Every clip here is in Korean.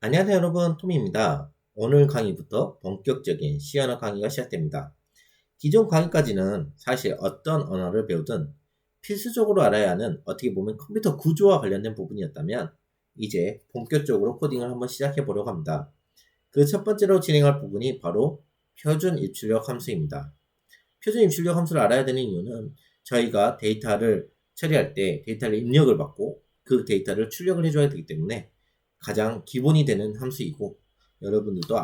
안녕하세요 여러분, 톰입니다. 오늘 강의부터 본격적인 C언어 강의가 시작됩니다. 기존 강의까지는 사실 어떤 언어를 배우든 필수적으로 알아야 하는 어떻게 보면 컴퓨터 구조와 관련된 부분이었다면 이제 본격적으로 코딩을 한번 시작해 보려고 합니다. 그 첫 번째로 진행할 부분이 바로 표준 입출력 함수입니다. 표준 입출력 함수를 알아야 되는 이유는 저희가 데이터를 처리할 때 데이터를 입력을 받고 그 데이터를 출력을 해줘야 되기 때문에 가장 기본이 되는 함수이고 여러분들도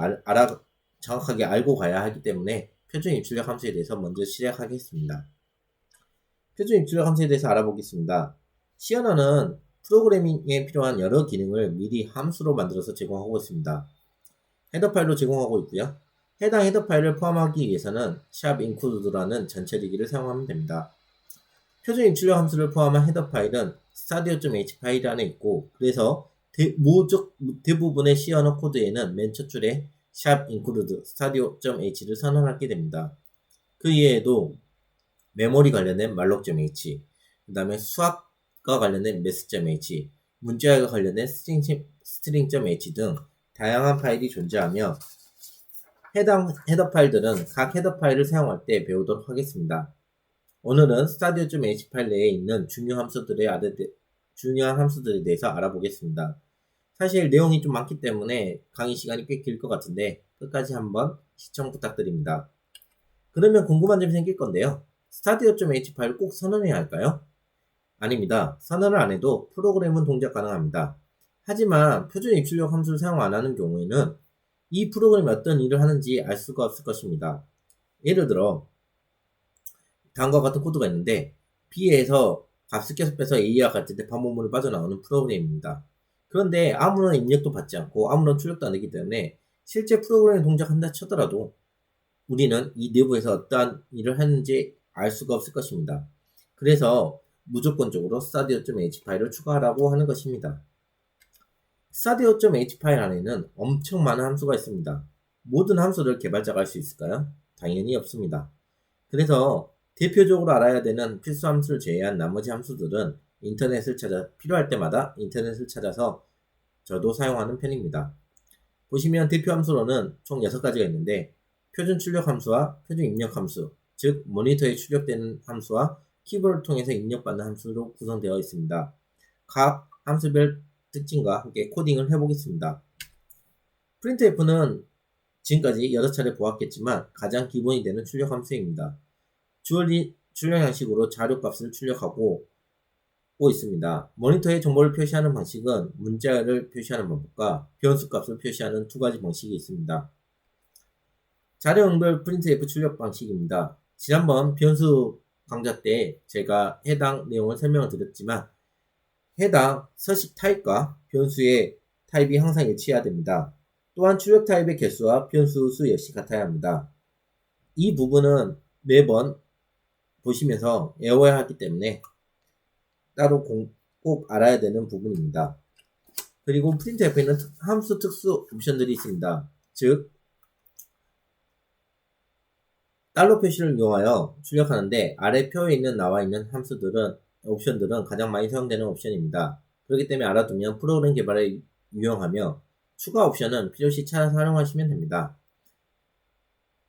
정확하게 알고 가야 하기 때문에 표준 입출력 함수에 대해서 먼저 시작하겠습니다. 표준 입출력 함수에 대해서 알아보겠습니다. C언어는 프로그래밍에 필요한 여러 기능을 미리 함수로 만들어서 제공하고 있습니다. 헤더 파일로 제공하고 있고요. 해당 헤더 파일을 포함하기 위해서는 include라는 전처리기를 사용하면 됩니다. 표준 입출력 함수를 포함한 헤더 파일은 stadio.h 파일 안에 있고 그래서 대부분의 C 언어 코드에는 맨 첫 줄에 include stadio.h를 선언하게 됩니다. 그 이외에도 메모리 관련된 malloc.h, 그 다음에 수학과 관련된 math.h, 문자와 관련된 string.h 등 다양한 파일이 존재하며 해당 헤더 파일들은 각 헤더 파일을 사용할 때 배우도록 하겠습니다. 오늘은 stadio.h 파일 내에 있는 중요한 함수들에 대해서 알아보겠습니다. 사실 내용이 좀 많기 때문에 강의 시간이 꽤 길 것 같은데 끝까지 한번 시청 부탁드립니다. 그러면 궁금한 점이 생길 건데요. stadio.h 파일을 꼭 선언해야 할까요? 아닙니다. 선언을 안 해도 프로그램은 동작 가능합니다. 하지만 표준 입출력 함수를 사용 안 하는 경우에는 이 프로그램이 어떤 일을 하는지 알 수가 없을 것입니다. 예를 들어 다음과 같은 코드가 있는데 B에서 값을 계속 빼서 A와 같을 때 반복문을 빠져나오는 프로그램입니다. 그런데 아무런 입력도 받지 않고 아무런 출력도 안 되기 때문에 실제 프로그램이 동작한다 쳐더라도 우리는 이 내부에서 어떠한 일을 하는지 알 수가 없을 것입니다. 그래서 무조건적으로 stadio.h 파일을 추가하라고 하는 것입니다. stadio.h 파일 안에는 엄청 많은 함수가 있습니다. 모든 함수를 개발자가 할 수 있을까요? 당연히 없습니다. 그래서 대표적으로 알아야 되는 필수 함수를 제외한 나머지 함수들은 필요할 때마다 인터넷을 찾아서 저도 사용하는 편입니다. 보시면 대표 함수로는 총 6가지가 있는데 표준 출력 함수와 표준 입력 함수, 즉 모니터에 출력되는 함수와 키보드를 통해서 입력받는 함수로 구성되어 있습니다. 각 함수별 특징과 함께 코딩을 해보겠습니다. printf는 지금까지 6차례 보았겠지만 가장 기본이 되는 출력 함수입니다. 출력 양식으로 자료값을 출력하고 있습니다. 모니터에 정보를 표시하는 방식은 문자를 표시하는 방법과 변수값을 표시하는 두 가지 방식이 있습니다. 자료형별 printf 출력 방식입니다. 지난번 변수 강좌 때 제가 해당 내용을 설명을 드렸지만 해당 서식 타입과 변수의 타입이 항상 일치해야 됩니다. 또한 출력 타입의 개수와 변수 수 역시 같아야 합니다. 이 부분은 매번 보시면서 외워야 하기 때문에 따로 꼭 알아야 되는 부분입니다. 그리고 printf에는 함수 특수 옵션들이 있습니다. 즉 달러 표시를 이용하여 출력하는데 아래 표에 나와 있는 옵션들은 가장 많이 사용되는 옵션입니다. 그렇기 때문에 알아두면 프로그램 개발에 유용하며 추가 옵션은 필요시 찾아서 활용하시면 됩니다.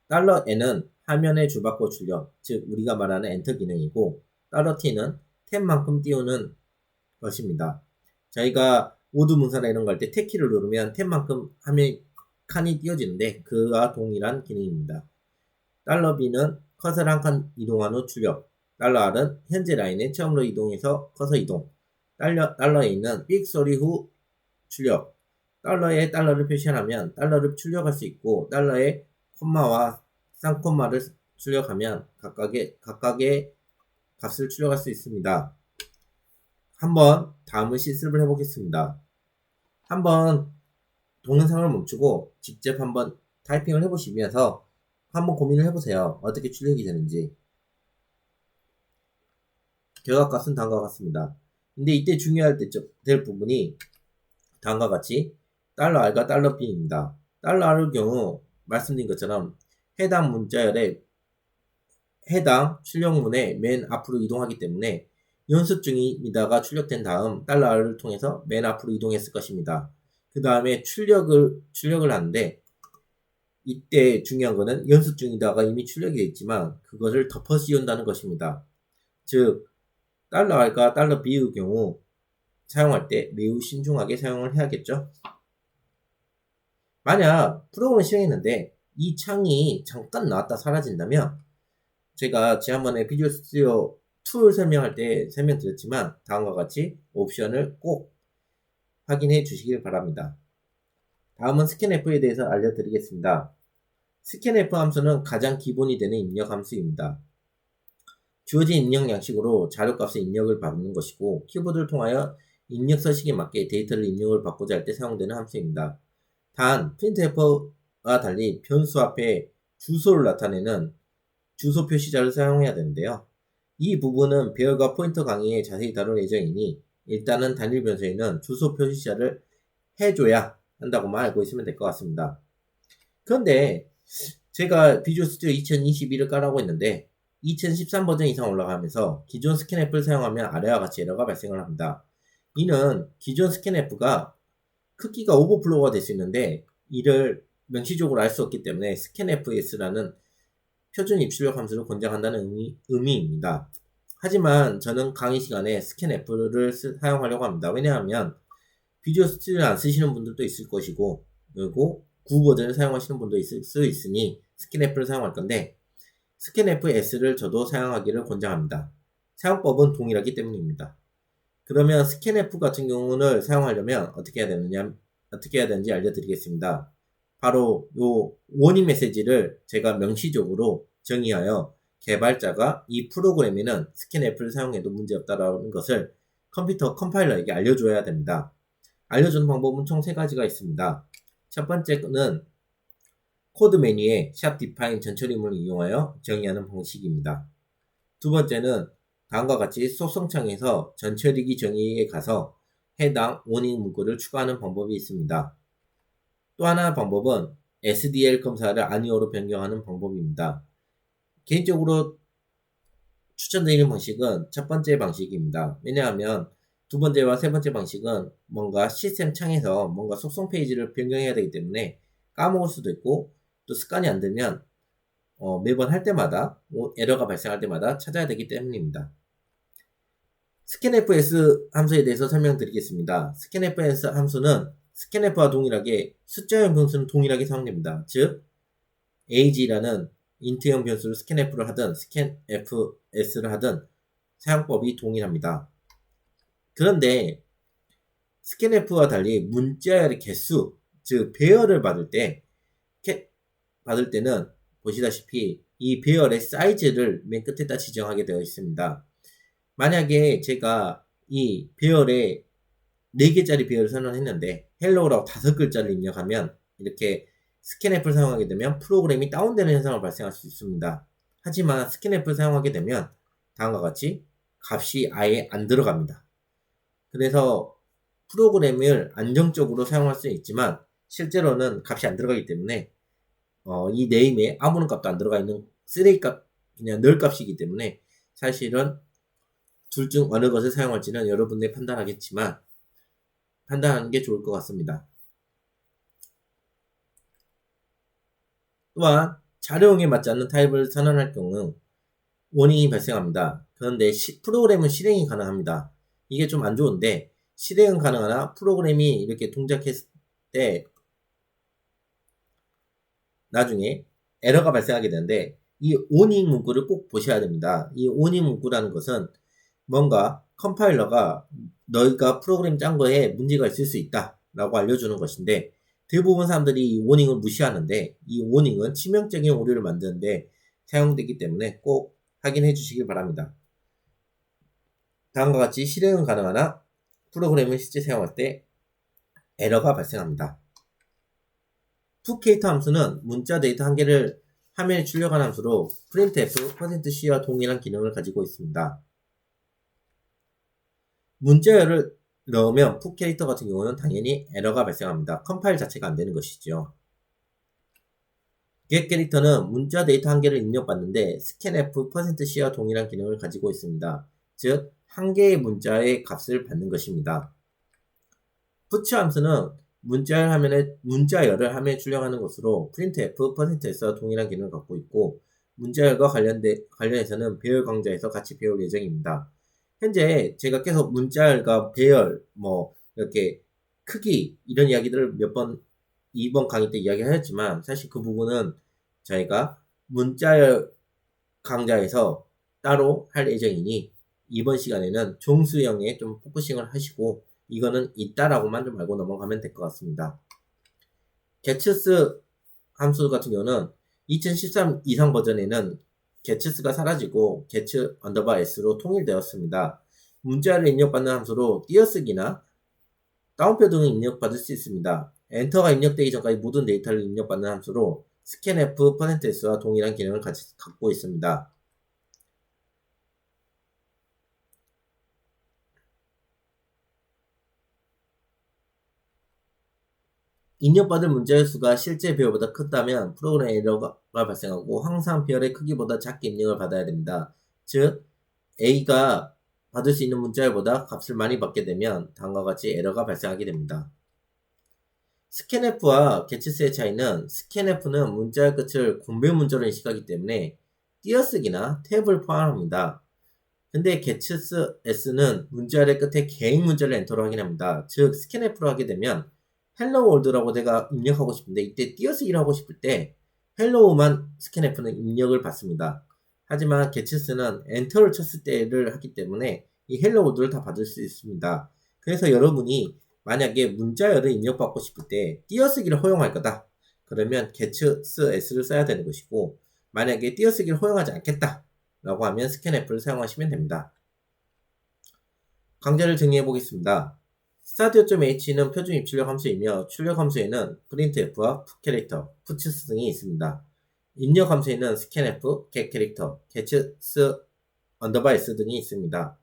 $n은 화면의 줄바꿔 출력, 즉 우리가 말하는 엔터 기능이고 $t는 탭만큼 띄우는 것입니다. 저희가 오드 문서나 이런 거 할 때 탭키를 누르면 탭만큼 화면 칸이 띄워지는데 그와 동일한 기능입니다. $b는 커서를 한 칸 이동한 후 출력, $r은 현재 라인에 처음으로 이동해서 커서 이동, $a는 삑 소리 후 출력, $에 $를 표시하면 $를 출력할 수 있고 $에 콤마와 쌍콤마를 출력하면 각각의 값을 출력할 수 있습니다. 한번 다음을 실습을 해보겠습니다. 한번 동영상을 멈추고 직접 한번 타이핑을 해보시면서 한번 고민을 해보세요. 어떻게 출력이 되는지. 결과값은 다음과 같습니다. 근데 이때 될 부분이 다음과 같이 $r과 $b입니다. $r의 경우 말씀드린 것처럼 해당 문자열의 해당 출력문의 맨 앞으로 이동하기 때문에 연습 중입니다가 출력된 다음 $를 통해서 맨 앞으로 이동했을 것입니다. 그 다음에 출력을 하는데, 이때 중요한 거는 연습 중이다가 이미 출력이 되어 있지만 그것을 덮어 씌운다는 것입니다. 즉 $R과 $B의 경우 사용할 때 매우 신중하게 사용을 해야겠죠. 만약 프로그램을 실행했는데 이 창이 잠깐 나왔다 사라진다면, 제가 지난번에 비주얼 스튜디오 툴 설명할 때 설명드렸지만 다음과 같이 옵션을 꼭 확인해 주시길 바랍니다. 다음은 스캔F에 대해서 알려드리겠습니다. 스캔F 함수는 가장 기본이 되는 입력 함수입니다. 주어진 입력 양식으로 자료값의 입력을 받는 것이고, 키보드를 통하여 입력 서식에 맞게 데이터를 입력을 받고자 할 때 사용되는 함수입니다. 단 printf와 달리 변수 앞에 주소를 나타내는 주소 표시자를 사용해야 되는데요. 이 부분은 배열과 포인터 강의에 자세히 다룰 예정이니 일단은 단일 변수에는 주소 표시자를 해줘야 한다고만 알고 있으면 될 것 같습니다. 그런데 제가 비주얼 스튜디오 2021을 깔아고 있는데 2013 버전 이상 올라가면서 기존 스캔F를 사용하면 아래와 같이 에러가 발생을 합니다. 이는 기존 스캔F가 크기가 오버플로우가 될 수 있는데 이를 명시적으로 알 수 없기 때문에 scanfs라는 표준 입출력 함수를 권장한다는 의미입니다. 하지만 저는 강의 시간에 scanf를 사용하려고 합니다. 왜냐하면 비주얼 스튜디오를 안 쓰시는 분들도 있을 것이고, 그리고 구 버전을 사용하시는 분도 있을 수 있으니 scanf를 사용할 건데, scanfs를 저도 사용하기를 권장합니다. 사용법은 동일하기 때문입니다. 그러면 scanf 같은 경우는 사용하려면 어떻게 해야 되는지 알려드리겠습니다. 바로 요 워닝 메시지를 제가 명시적으로 정의하여 개발자가 이 프로그램에는 scanf를 사용해도 문제없다라는 것을 컴퓨터 컴파일러에게 알려줘야 됩니다. 알려주는 방법은 총 3가지가 있습니다. 첫 번째는 코드 메뉴에 샵define 전처리문을 이용하여 정의하는 방식입니다. 두 번째는 다음과 같이 속성창에서 전처리기 정의에 가서 해당 워닝 문구를 추가하는 방법이 있습니다. 또 하나 방법은 SDL 검사를 아니오로 변경하는 방법입니다. 개인적으로 추천드리는 방식은 첫 번째 방식입니다. 왜냐하면 두 번째와 세 번째 방식은 뭔가 시스템 창에서 뭔가 속성 페이지를 변경해야 되기 때문에 까먹을 수도 있고, 또 습관이 안 되면 매번 할 때마다 에러가 발생할 때마다 찾아야 되기 때문입니다. scanfs 함수에 대해서 설명드리겠습니다. scanfs 함수는 scanf와 동일하게 숫자형 변수는 동일하게 사용됩니다. 즉 age라는 인트형 변수를 scanf를 하든 scanfs를 하든 사용법이 동일합니다. 그런데 scanf와 달리 문자열의 개수, 즉 배열을 받을 때는 보시다시피 이 배열의 사이즈를 맨 끝에다 지정하게 되어 있습니다. 만약에 제가 이 배열에 4개짜리 배열을 선언했는데 헬로우라고 5글자를 입력하면 이렇게 scanf를 사용하게 되면 프로그램이 다운되는 현상을 발생할 수 있습니다. 하지만 scanf를 사용하게 되면 다음과 같이 값이 아예 안 들어갑니다. 그래서 프로그램을 안정적으로 사용할 수 있지만 실제로는 값이 안 들어가기 때문에 이 네임에 아무런 값도 안 들어가 있는 쓰레기 값, 그냥 널 값이기 때문에 사실은 둘 중 어느 것을 사용할지는 여러분들이 판단하겠지만 판단하는 게 좋을 것 같습니다. 또한 자료형에 맞지 않는 타입을 선언할 경우 워닝이 발생합니다. 그런데 프로그램은 실행이 가능합니다. 이게 좀 안 좋은데, 실행은 가능하나 프로그램이 이렇게 동작했을 때 나중에 에러가 발생하게 되는데, 이 워닝 문구를 꼭 보셔야 됩니다. 이 워닝 문구라는 것은 뭔가 컴파일러가 너희가 프로그램 짠 거에 문제가 있을 수 있다 라고 알려주는 것인데, 대부분 사람들이 이 워닝을 무시하는데 이 워닝은 치명적인 오류를 만드는데 사용되기 때문에 꼭 확인해 주시길 바랍니다. 다음과 같이 실행은 가능하나 프로그램을 실제 사용할 때 에러가 발생합니다. 푸케이터 함수는 문자 데이터 한 개를 화면에 출력한 함수로 printf%c와 동일한 기능을 가지고 있습니다. 문자열을 넣으면 푸케이터 같은 경우는 당연히 에러가 발생합니다. 컴파일 자체가 안 되는 것이죠. get 캐릭터는 문자 데이터 한 개를 입력받는데 scanf%c와 동일한 기능을 가지고 있습니다. 즉, 한 개의 문자의 값을 받는 것입니다. put 함수는 문자열을 화면에 출력하는 것으로 printf, %s와 동일한 기능을 갖고 있고, 문자열과 관련해서는 배열 강좌에서 같이 배울 예정입니다. 현재 제가 계속 문자열과 배열, 이렇게 크기, 이런 이야기들을 이번 강의 때 이야기하였지만, 사실 그 부분은 저희가 문자열 강좌에서 따로 할 예정이니, 이번 시간에는 종수형에 좀 포커싱을 하시고, 이거는 있다라고만 좀 알고 넘어가면 될 것 같습니다. getS 함수 같은 경우는 2013 이상 버전에는 getS가 사라지고 get_s로 통일되었습니다. 문자를 입력받는 함수로 띄어쓰기나 다운표 등을 입력받을 수 있습니다. 엔터가 입력되기 전까지 모든 데이터를 입력받는 함수로 scanf, %s와 동일한 기능을 갖고 있습니다. 입력받을 문자의 수가 실제 배열보다 크다면 프로그램 에러가 발생하고 항상 배열의 크기보다 작게 입력을 받아야 됩니다. 즉 A가 받을 수 있는 문자열보다 값을 많이 받게 되면 다음과 같이 에러가 발생하게 됩니다. scanf와 getS의 차이는 scanf는 문자의 끝을 공배 문자로 인식하기 때문에 띄어쓰기나 탭을 포함합니다. 근데 getS는 문자열의 끝에 개인 문자를 엔터로 확인합니다. 즉 scanf로 하게 되면 헬로 월드라고 내가 입력하고 싶은데 이때 띄어쓰기를 하고 싶을 때 헬로우만 scanf는 입력을 받습니다. 하지만 getS는 엔터를 쳤을 때를 하기 때문에 이 헬로 월드를 다 받을 수 있습니다. 그래서 여러분이 만약에 문자열을 입력받고 싶을 때 띄어쓰기를 허용할 거다. 그러면 getS를 써야 되는 것이고, 만약에 띄어쓰기를 허용하지 않겠다 라고 하면 scanf를 사용하시면 됩니다. 강좌를 정리해 보겠습니다. start.h는 표준 입출력 함수이며 출력 함수에는 printf와 pCharacter, puts 등이 있습니다. 입력 함수에는 scanf, getCharacter, getS_s 등이 있습니다.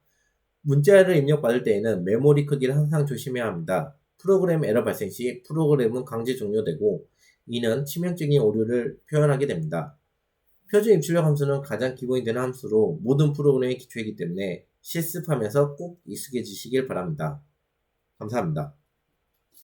문자를 입력받을 때에는 메모리 크기를 항상 조심해야 합니다. 프로그램 에러 발생 시 프로그램은 강제 종료되고 이는 치명적인 오류를 표현하게 됩니다. 표준 입출력 함수는 가장 기본이 되는 함수로 모든 프로그램의 기초이기 때문에 실습하면서 꼭 익숙해지시길 바랍니다. 감사합니다.